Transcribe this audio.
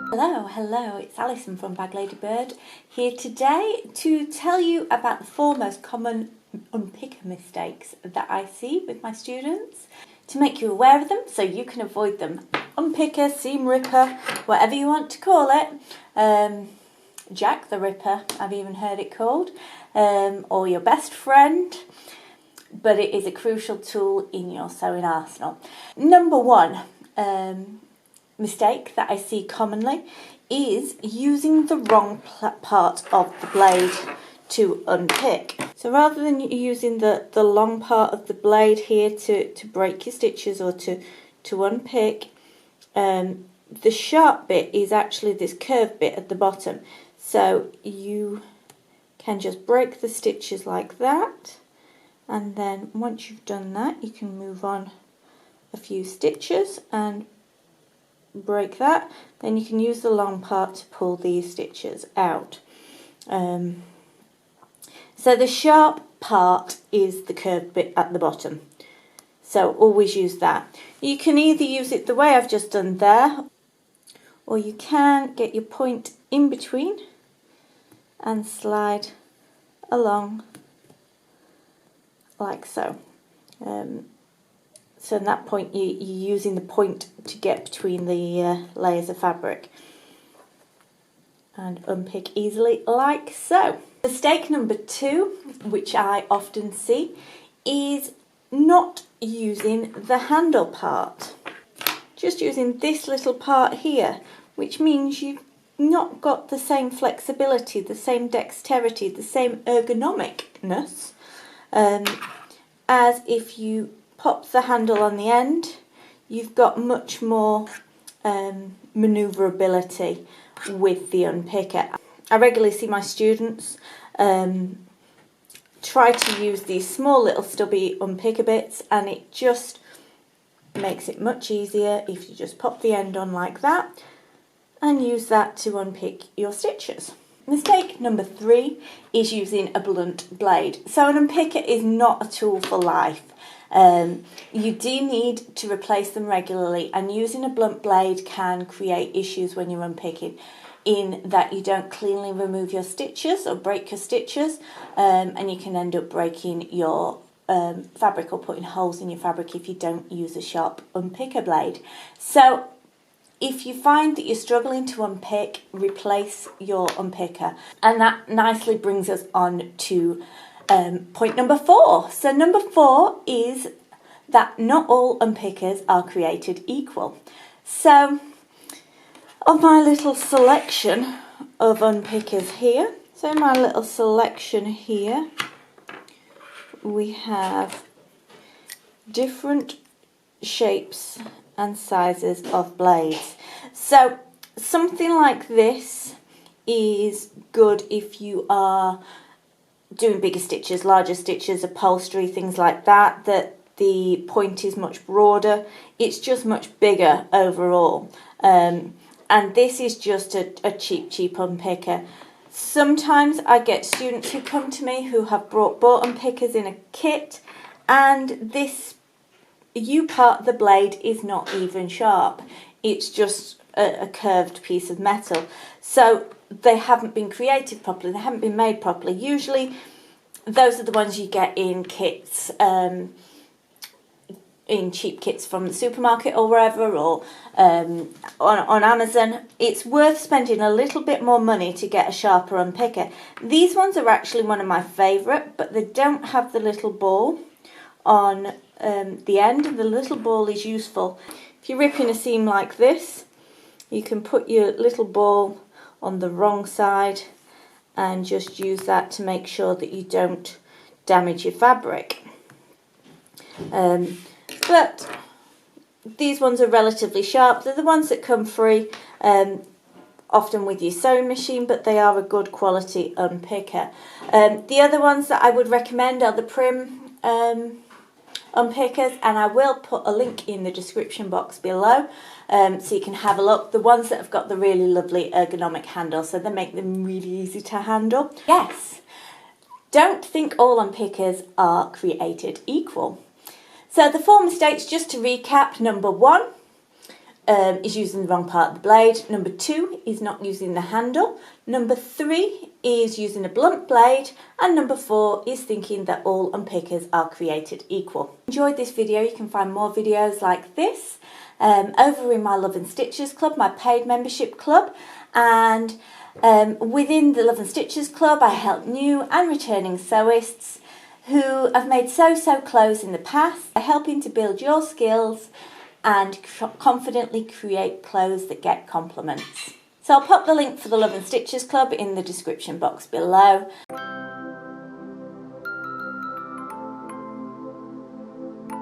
Hello, it's Alison from Bag Ladybird here today to tell you about the 4 most common unpicker mistakes that I see with my students, to make you aware of them so you can avoid them. Unpicker, seam ripper, whatever you want to call it, Jack the Ripper, I've even heard it called, or your best friend, but it is a crucial tool in your sewing arsenal. Number 1 mistake that I see commonly is using the wrong part of the blade to unpick. So rather than using the long part of the blade here to break your stitches or to unpick, the sharp bit is actually this curved bit at the bottom. So you can just break the stitches like that, and then once you've done that you can move on a few stitches and break that. Then you can use the long part to pull these stitches out. So the sharp part is the curved bit at the bottom, so always use that. You can either use it the way I've just done there, or you can get your point in between and slide along like so. So in that point you're using the point to get between the layers of fabric and unpick easily like so. Mistake number 2, which I often see, is not using the handle part. Just using this little part here, which means you've not got the same flexibility, the same dexterity, the same ergonomicness as if you pop the handle on the end. You've got much more manoeuvrability with the unpicker. I regularly see my students try to use these small little stubby unpicker bits, and it just makes it much easier if you just pop the end on like that and use that to unpick your stitches. Mistake number 3 is using a blunt blade. So an unpicker is not a tool for life. You do need to replace them regularly, and using a blunt blade can create issues when you're unpicking, in that you don't cleanly remove your stitches or break your stitches, and you can end up breaking your fabric or putting holes in your fabric if you don't use a sharp unpicker blade. So if you find that you're struggling to unpick, replace your unpicker. And that nicely brings us on to point number 4. So number 4 is that not all unpickers are created equal. So of my little selection of unpickers here, we have different shapes and sizes of blades. So something like this is good if you are doing bigger stitches, larger stitches, upholstery, things like that, that the point is much broader. It's just much bigger overall. And this is just a cheap unpicker. Sometimes I get students who come to me who have bought unpickers in a kit, and this U part of the blade is not even sharp. It's just a curved piece of metal. So they haven't been created properly, they haven't been made properly. Usually those are the ones you get in kits, in cheap kits from the supermarket or wherever, or on Amazon. It's worth spending a little bit more money to get a sharper unpicker. These ones are actually one of my favourite, but they don't have the little ball on the end, and the little ball is useful. If you're ripping a seam like this, you can put your little ball on the wrong side and just use that to make sure that you don't damage your fabric. But these ones are relatively sharp. They're the ones that come free, often with your sewing machine, but they are a good quality unpicker. The other ones that I would recommend are the Prim unpickers, and I will put a link in the description box below so you can have a look. The ones that have got the really lovely ergonomic handle, so they make them really easy to handle. Yes, don't think all unpickers are created equal. So the 4 mistakes, just to recap: number 1, is using the wrong part of the blade. Number 2 is not using the handle. Number 3 is using a blunt blade. And number 4 is thinking that all unpickers are created equal. Enjoyed this video? You can find more videos like this over in my Love and Stitches Club, my paid membership club. And within the Love and Stitches Club, I help new and returning sewists who have made so clothes in the past, helping to build your skills and confidently create clothes that get compliments. So I'll pop the link for the Love and Stitches Club in the description box below.